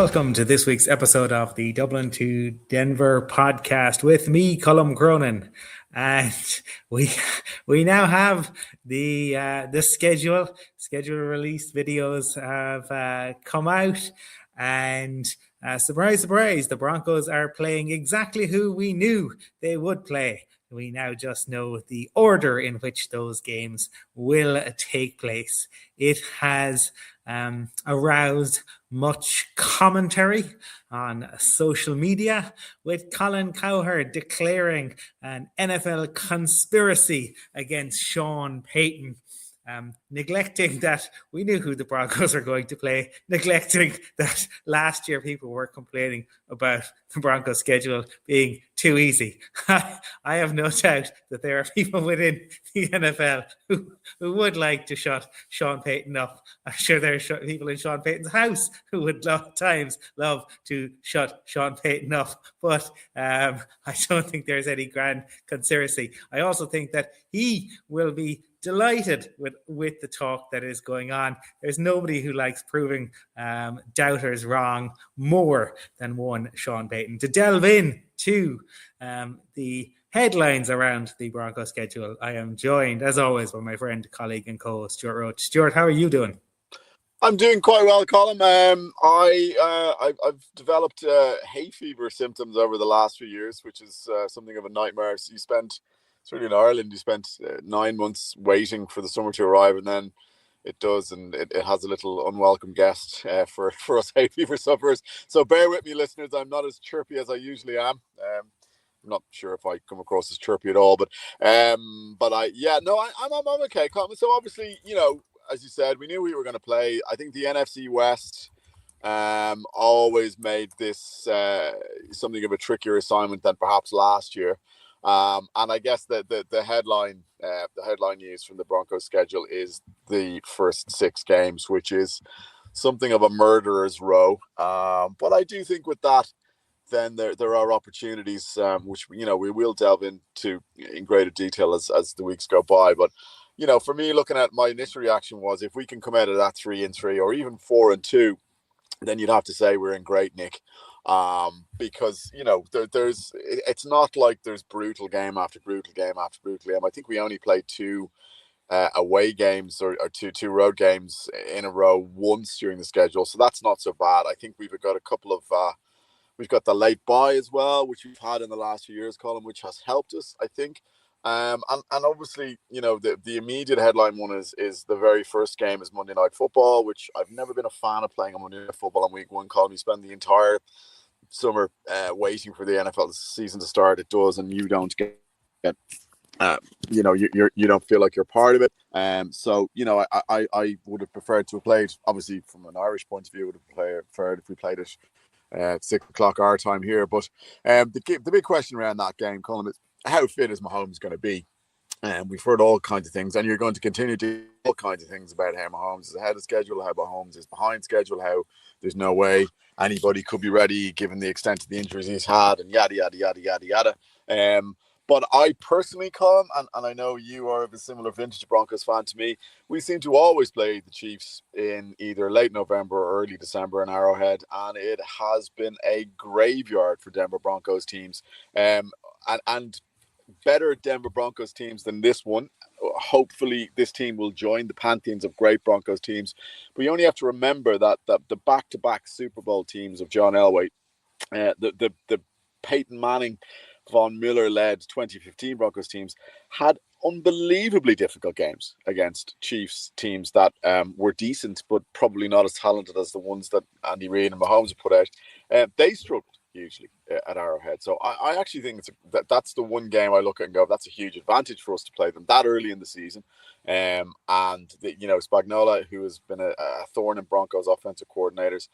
welcome to this week's episode of the Dublin to Denver podcast with me, Colum Cronin. And we now have the schedule release videos have come out, and surprise, surprise, the Broncos are playing exactly who we knew they would play. We now just know the order in which those games will take place. It has aroused much commentary on social media, with Colin Cowherd declaring an NFL conspiracy against Sean Payton. Neglecting that we knew who the Broncos are going to play, neglecting that last year people were complaining about the Broncos schedule being too easy. I have no doubt that there are people within the NFL who would like to shut Sean Payton up. I'm sure there are people in Sean Payton's house who would times love to shut Sean Payton up, but I don't think there's any grand conspiracy. I also think that he will be delighted with the talk that is going on. There's nobody who likes proving doubters wrong more than one Sean Payton. To delve in to the headlines around the Broncos schedule, I am joined, as always, by my friend, colleague, and co-host Stuart Roach. Stuart, how are you doing? I'm doing quite well, Colin. I've developed hay fever symptoms over the last few years, which is something of a nightmare. So certainly in Ireland, you spent 9 months waiting for the summer to arrive, and then it does, and it has a little unwelcome guest for us hay fever sufferers. So bear with me, listeners. I'm not as chirpy as I usually am. I'm not sure if I come across as chirpy at all, but I'm okay. So obviously, as you said, we knew we were going to play. I think the NFC West always made this something of a trickier assignment than perhaps last year. And I guess the headline news from the Broncos schedule is the first 6 games, which is something of a murderer's row. But I do think with that, then there are opportunities which we will delve into in greater detail as the weeks go by. But for me, looking at my initial reaction was, if we can come out of that 3-3 or even 4-2, then you'd have to say we're in great nick. Because it's not like there's brutal game after brutal game after brutal game. I think we only played 2 away games or two road games in a row once during the schedule, so that's not so bad. I think we've got a couple of we've got the late bye as well, which we've had in the last few years, Colin, which has helped us, I think. And obviously, the immediate headline one is the very first game is Monday Night Football, which I've never been a fan of playing on Monday Night Football on week 1. Colin, you spend the entire summer waiting for the NFL season to start. It does, and you don't get you don't feel like you're part of it. So I would have preferred to have played, obviously from an Irish point of view, would have preferred if we played it at 6 o'clock our time here. But the big question around that game, Colin, is how fit is Mahomes going to be? And we've heard all kinds of things, and you're going to continue to hear all kinds of things about how Mahomes is ahead of schedule, how Mahomes is behind schedule, how there's no way anybody could be ready given the extent of the injuries he's had, and yada, yada, yada, yada, yada. But I personally, Colin, and I know you are of a similar vintage Broncos fan to me, we seem to always play the Chiefs in either late November or early December in Arrowhead, and it has been a graveyard for Denver Broncos teams. And better Denver Broncos teams than this one. Hopefully this team will join the pantheons of great Broncos teams. But you only have to remember that the back-to-back Super Bowl teams of John Elway, the Peyton Manning, Von Miller-led 2015 Broncos teams had unbelievably difficult games against Chiefs teams that were decent, but probably not as talented as the ones that Andy Reid and Mahomes have put out. They struggled hugely at Arrowhead. So I actually think that's the one game I look at and go, that's a huge advantage for us to play them that early in the season. And Spagnuolo, who has been a thorn in Broncos offensive coordinators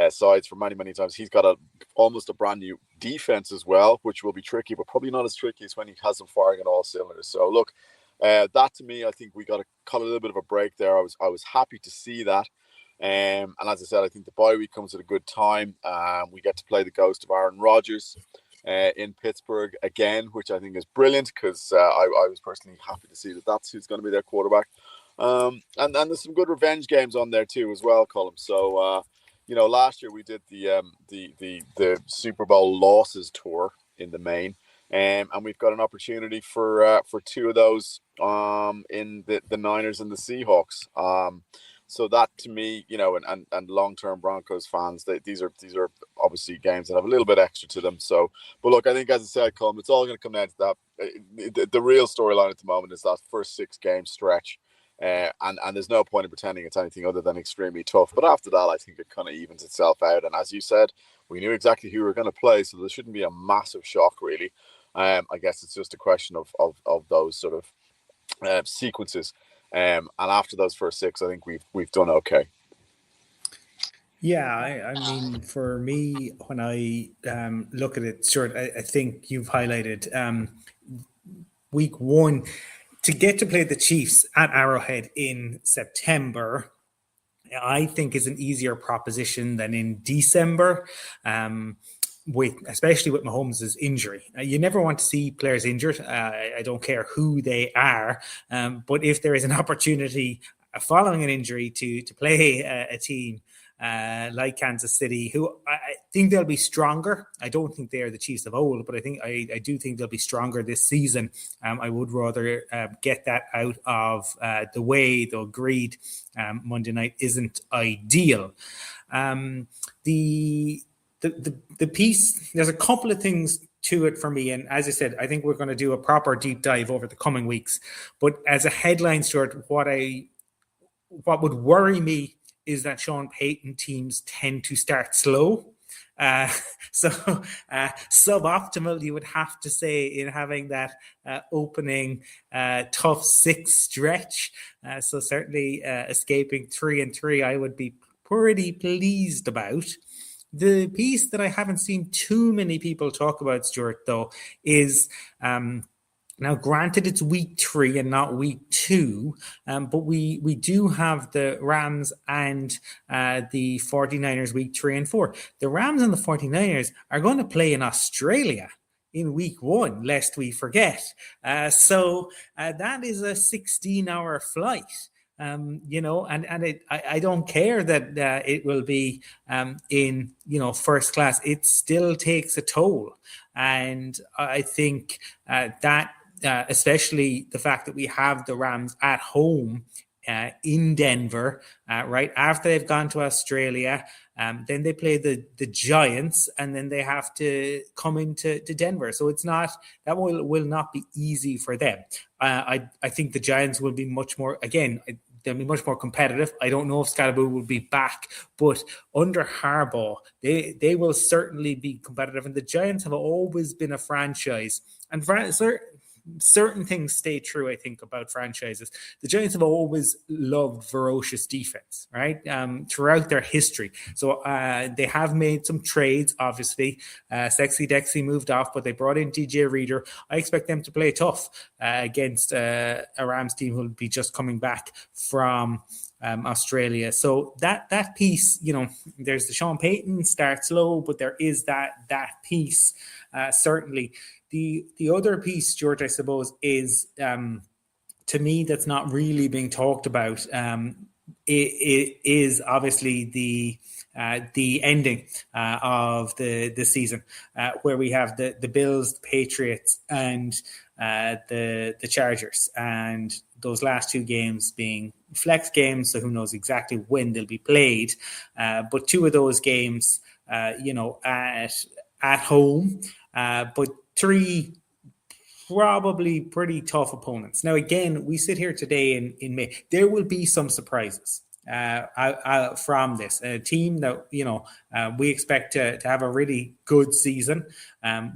sides for many, many times, he's got almost a brand new defense as well, which will be tricky, but probably not as tricky as when he has them firing at all cylinders. So look, that to me, I think we got to cut a little bit of a break there. I was happy to see that. And as I said, I think the bye week comes at a good time. We get to play the ghost of Aaron Rodgers in Pittsburgh again, which I think is brilliant, because I was personally happy to see that's who's going to be their quarterback. And there's some good revenge games on there too as well, Colum. So last year we did the Super Bowl losses tour in the main, and we've got an opportunity for two of those in the Niners and the Seahawks. So that to me, and long term Broncos fans, these are obviously games that have a little bit extra to them. So, but look, I think as I said, Colm, it's all going to come down to that. The real storyline at the moment is that first 6-game stretch. And there's no point in pretending it's anything other than extremely tough. But after that, I think it kind of evens itself out. And as you said, we knew exactly who we were going to play, so there shouldn't be a massive shock, really. I guess it's just a question of those sort of sequences. And after those first 6, I think we've done okay. Yeah, I mean, for me, when I look at it, Stuart, I think you've highlighted week 1 to get to play the Chiefs at Arrowhead in September. I think is an easier proposition than in December. Especially with Mahomes' injury. You never want to see players injured. I don't care who they are. But if there is an opportunity following an injury to play a team like Kansas City, who I think they'll be stronger. I don't think they are the Chiefs of old, but I do think they'll be stronger this season. I would rather get that out of the way, though agreed Monday night isn't ideal. The piece, there's a couple of things to it for me. And as I said, I think we're going to do a proper deep dive over the coming weeks. But as a headline, Stuart, what would worry me is that Sean Payton teams tend to start slow. So suboptimal, you would have to say, in having that opening tough 6 stretch. So certainly escaping 3-3, I would be pretty pleased about. The piece that I haven't seen too many people talk about, Stuart, though, is now, granted, it's week 3 and not week 2, but we do have the Rams and the 49ers week 3 and 4. The Rams and the 49ers are going to play in Australia in week 1, lest we forget. So that is a 16-hour flight. And I don't care that it will be in first class. It still takes a toll, and I think that especially the fact that we have the Rams at home in Denver, right after they've gone to Australia. Then they play the Giants, and then they have to come into Denver. So it's not that will not be easy for them. I think the Giants will be much more, again, they'll be much more competitive. I don't know if Scalaboo will be back, but under Harbaugh, they will certainly be competitive. And the Giants have always been a franchise, and certain things stay true, I think, about franchises. The Giants have always loved ferocious defense, right? Throughout their history. So they have made some trades, obviously. Sexy Dexy moved off, but they brought in DJ Reader. I expect them to play tough against a Rams team who will be just coming back from Australia. So that piece, there's the Sean Payton start slow, but there is that piece, certainly. The other piece, Stuart, I suppose, is to me that's not really being talked about. It is obviously the ending of the season, where we have the Bills, the Patriots, and the Chargers, and those last 2 games being flex games. So who knows exactly when they'll be played? But 2 of those games, at home, but 3 probably pretty tough opponents. Now, again, we sit here today in May. There will be some surprises from this. A team that, we expect to have a really good season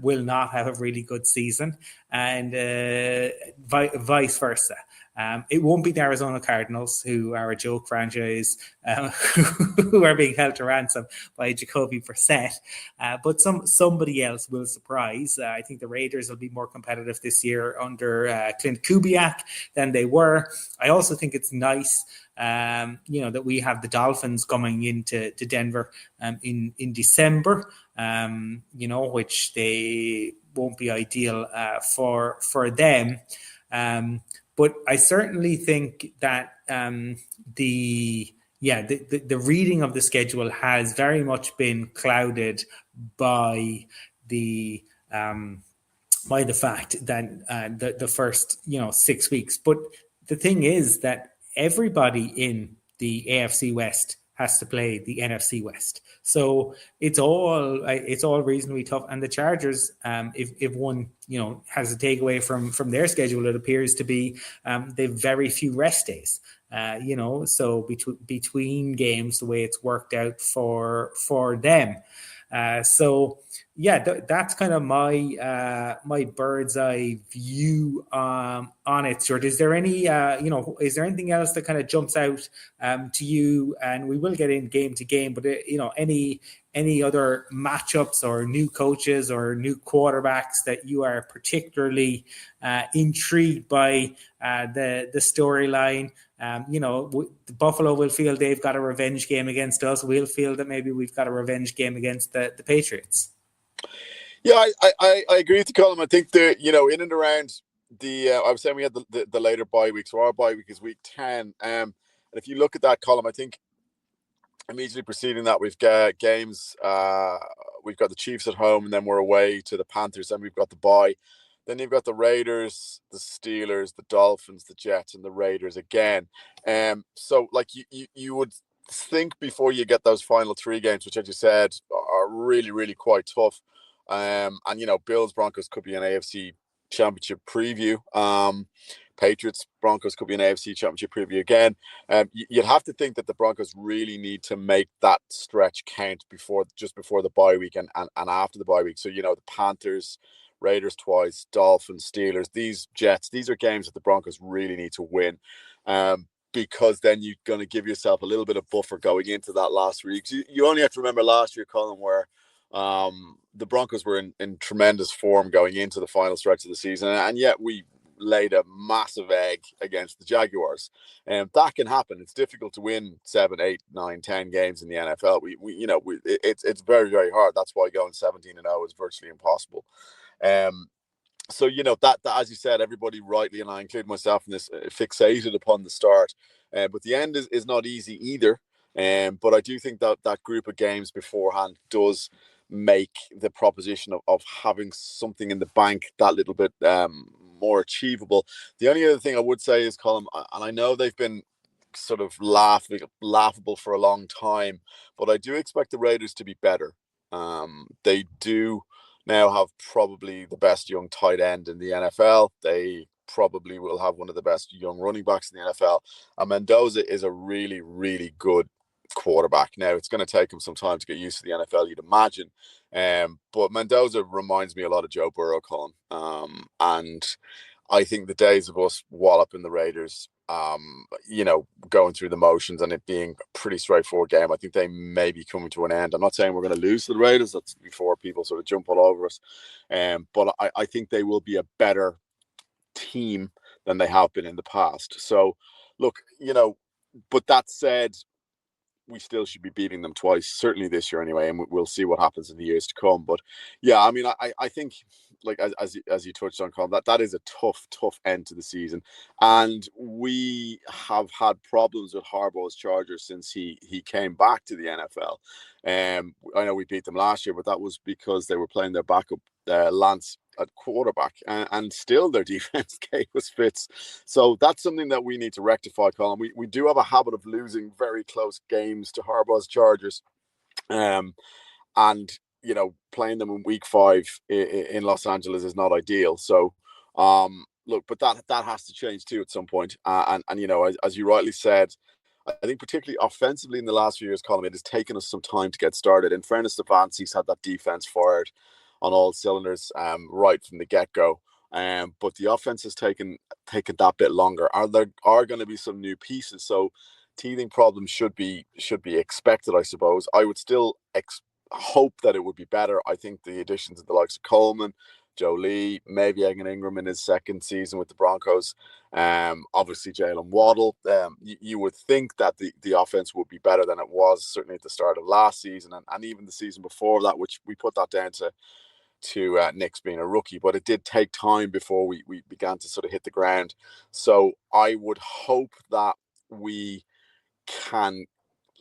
will not have a really good season, and vice versa. It won't be the Arizona Cardinals, who are a joke franchise, who are being held to ransom by Jacoby Brissett, but somebody else will surprise. I think the Raiders will be more competitive this year under Clint Kubiak than they were. I also think it's nice, that we have the Dolphins coming into Denver in December, which they won't be ideal for them. But I certainly think that the the reading of the schedule has very much been clouded by the fact that the first 6 weeks. But the thing is that everybody in the AFC West has to play the NFC West, so it's all reasonably tough. And the Chargers, if one has a takeaway from their schedule, it appears to be they've very few rest days. So between games, the way it's worked out for them. So that's kind of my bird's eye view on it. Stuart, is there any is there anything else that kind of jumps out to you? And we will get in game to game, but any other matchups or new coaches or new quarterbacks that you are particularly intrigued by the storyline? Buffalo will feel they've got a revenge game against us. We'll feel that maybe we've got a revenge game against the Patriots. Yeah, I agree with you, Colum. I think that, in and around I was saying we had the later bye week. So our bye week is week 10. And if you look at that, Colum, I think immediately preceding that, we've got games. We've got the Chiefs at home, and then we're away to the Panthers, and we've got the bye. Then you've got the Raiders, the Steelers, the Dolphins, the Jets, and the Raiders again. So like you would think before you get those final 3 games, which, as you said, are really, really quite tough. And Bills, Broncos could be an AFC Championship preview. Patriots, Broncos could be an AFC Championship preview again. You'd have to think that the Broncos really need to make that stretch count just before the bye week and after the bye week. So, the Panthers, Raiders twice, Dolphins, Steelers, these Jets, these are games that the Broncos really need to win. Because then you're going to give yourself a little bit of buffer going into that last week. You only have to remember last year, Colin, where the Broncos were in tremendous form going into the final stretch of the season, and yet we laid a massive egg against the Jaguars. And that can happen. It's difficult to win 7, 8, 9, 10 games in the NFL. It's very, very hard. That's why going 17-0 is virtually impossible. So, that as you said, everybody rightly, and I include myself in this, fixated upon the start. But the end is not easy either. But I do think that group of games beforehand does make the proposition of having something in the bank that little bit more achievable. The only other thing I would say is, Colin, and I know they've been sort of laughable for a long time, but I do expect the Raiders to be better. They do now have probably the best young tight end in the NFL. They probably will have one of the best young running backs in the NFL. And Mendoza is a really, really good quarterback. Now, it's going to take him some time to get used to the NFL, you'd imagine. But Mendoza reminds me a lot of Joe Burrow, Colin. And I think the days of us walloping the Raiders, going through the motions and it being a pretty straightforward game, I think they may be coming to an end. I'm not saying we're going to lose to the Raiders. That's before people sort of jump all over us. But I think they will be a better team than they have been in the past. So, look, but that said, we still should be beating them twice, certainly this year anyway, and we'll see what happens in the years to come. But yeah, I mean, I think, like as you touched on, Colin, that is a tough end to the season, and we have had problems with Harbaugh's Chargers since he came back to the NFL. I know we beat them last year, but that was because they were playing their backup Lance at quarterback, and still their defense gave us fits. So that's something that we need to rectify, Colin. We do have a habit of losing very close games to Harbaugh's Chargers, and playing them in week 5 in Los Angeles is not ideal. So look, but that has to change too at some point. And as you rightly said, I think particularly offensively in the last few years, Colin, it has taken us some time to get started. In fairness to Vance, he's had that defense fired on all cylinders right from the get-go. But the offense has taken that bit longer. There are going to be some new pieces, so teething problems should be expected, I suppose. I would still hope that it would be better. I think the additions of the likes of Coleman, Joe Lee, maybe Egan Ingram in his second season with the Broncos, obviously Jalen Waddle. You would think that the offense would be better than it was, certainly at the start of last season and even the season before that, which we put that down to Nick's being a rookie, but it did take time before we began to sort of hit the ground. So I would hope that we can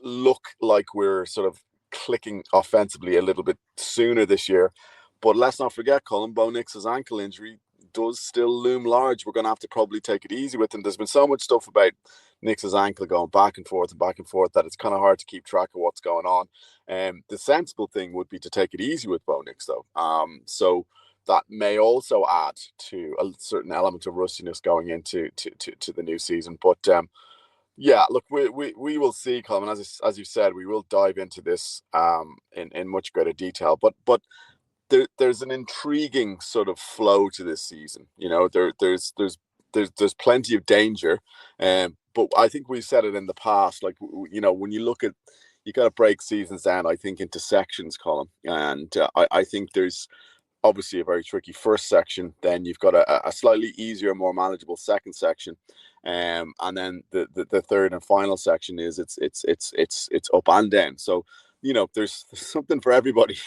look like we're sort of clicking offensively a little bit sooner this year. But let's not forget, Colin, Bo Nix's ankle injury does still loom large. We're going to have to probably take it easy with him. There's been so much stuff about Nix's ankle going back and forth that it's kind of hard to keep track of what's going on. The sensible thing would be to take it easy with Bo Nix, though. So that may also add to a certain element of rustiness going into to the new season. But yeah, look, we will see, Colin. As you said, we will dive into this in much greater detail. But there's an intriguing sort of flow to this season. You know, there's plenty of danger, but I think we've said it in the past. Like, you know, when you look at, you got to break seasons down, I think, into sections, Colin, and I think there's obviously a very tricky first section. Then you've got a slightly easier, more manageable second section, and then the third and final section is it's up and down. So, you know, there's something for everybody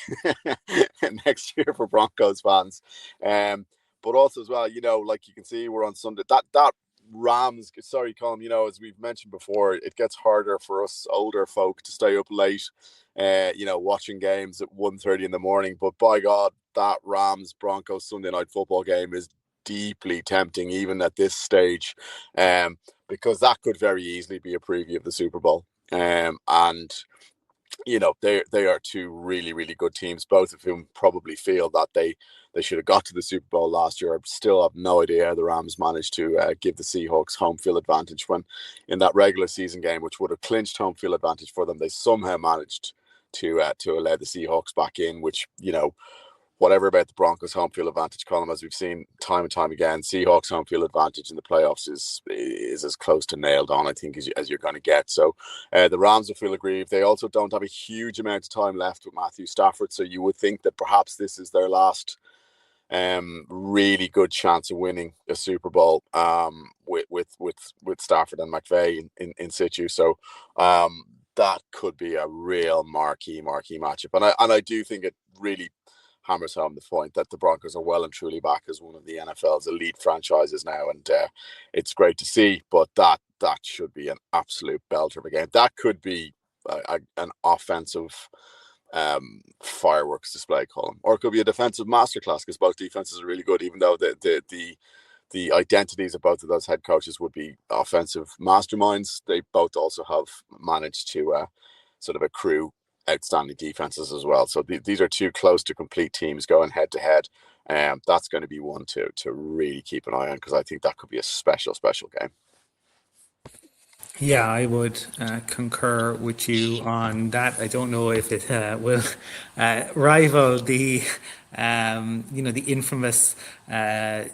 next year for Broncos fans, but also as well, you know, like you can see, we're on Sunday. That Rams, sorry, Colin, you know, as we've mentioned before, it gets harder for us older folk to stay up late, you know, watching games at 1:30 in the morning. But by God, that Rams Broncos Sunday night football game is deeply tempting, even at this stage, because that could very easily be a preview of the Super Bowl. And you know, they are two really, really good teams, both of whom probably feel that they should have got to the Super Bowl last year. I still have no idea how the Rams managed to give the Seahawks home field advantage when in that regular season game, which would have clinched home field advantage for them. They somehow managed to allow the Seahawks back in, which, you know, whatever about the Broncos home field advantage, Colin, as we've seen time and time again, Seahawks home field advantage in the playoffs is as close to nailed on, I think, as you're going to get. So the Rams will feel aggrieved. They also don't have a huge amount of time left with Matthew Stafford, so you would think that perhaps this is their last really good chance of winning a Super Bowl with Stafford and McVay in situ. So that could be a real marquee matchup, and I do think it really hammers home the point that the Broncos are well and truly back as one of the NFL's elite franchises now, and it's great to see. But that should be an absolute belter of a game. That could be an offensive fireworks display, Colin, or it could be a defensive masterclass, because both defenses are really good, even though the identities of both of those head coaches would be offensive masterminds. They both also have managed to sort of accrue outstanding defenses as well. So these are two close to complete teams going head to head. That's going to be one to really keep an eye on, because I think that could be a special game. Yeah, I would concur with you on that. I don't know if it will rival the the infamous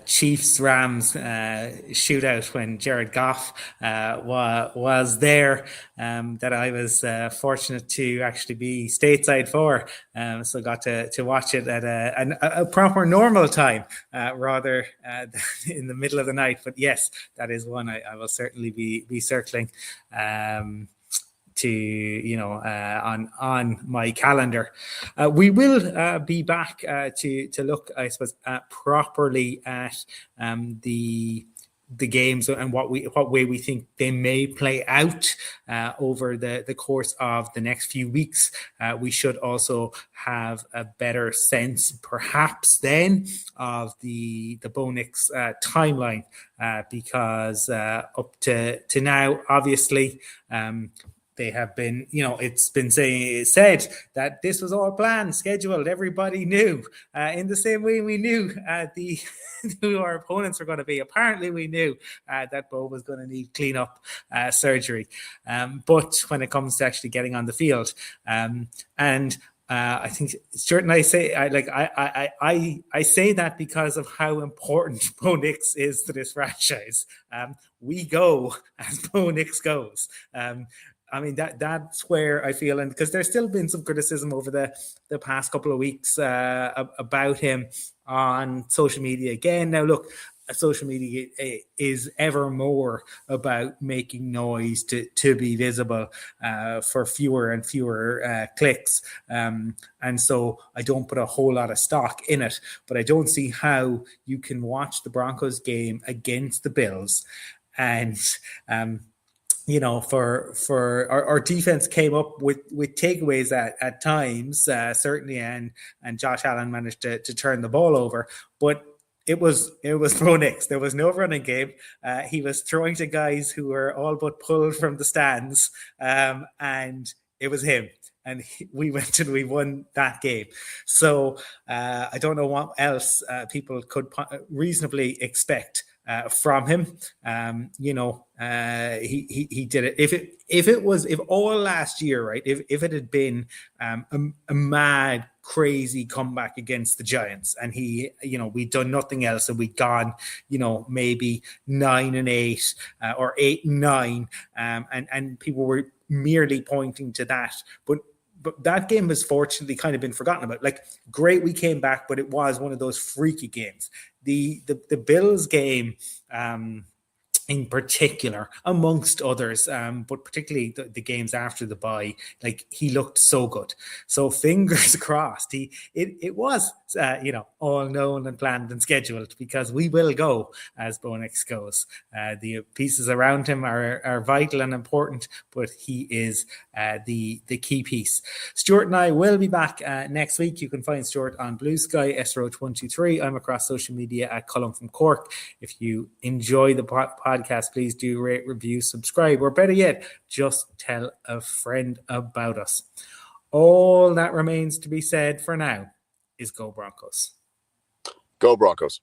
Chiefs Rams shootout when Jared Goff was there, that I was fortunate to actually be stateside for, so got to watch it at a proper normal time rather than in the middle of the night. But yes, that is one I will certainly be circling to on my calendar. We will be back to look, I suppose, properly at the games and what way we think they may play out over the course of the next few weeks. We should also have a better sense, perhaps, then of the Bo Nix timeline, because up to now, obviously, they have been, it's been said that this was all planned, scheduled. Everybody knew, in the same way we knew who our opponents were going to be. Apparently, we knew that Bo was going to need cleanup surgery. But when it comes to actually getting on the field, I think certain I say I say that because of how important Bo Nix is to this franchise. We go as Bo Nix goes. I mean, that's where I feel, and because there's still been some criticism over the past couple of weeks about him on social media. Again, now look, social media is ever more about making noise to be visible for fewer and fewer clicks. And so I don't put a whole lot of stock in it, but I don't see how you can watch the Broncos game against the Bills and for our defense came up with takeaways at times, certainly, and Josh Allen managed to turn the ball over, but it was Bo Nix. There was no running game. He was throwing to guys who were all but pulled from the stands, and it was him. And we went and we won that game. So I don't know what else people could reasonably expect from him. He did it. If all last year, right? If it had been a mad, crazy comeback against the Giants, and we'd done nothing else, and we'd gone, maybe 9-8 or 8-9, and people were merely pointing to that, but that game has fortunately kind of been forgotten about. Like, great, we came back, but it was one of those freaky games. The Bills game, in particular, amongst others, but particularly the games after the bye, like, he looked so good. So fingers crossed. It was all known and planned and scheduled, because we will go as Bo Nix goes. The pieces around him are vital and important, but he is the key piece. Stuart and I will be back next week. You can find Stuart on Blue Sky, SRoach123. I'm across social media at Colum from Cork. If you enjoy the podcast, please do rate, review, subscribe, or better yet, just tell a friend about us. All that remains to be said for now is go Broncos. Go Broncos.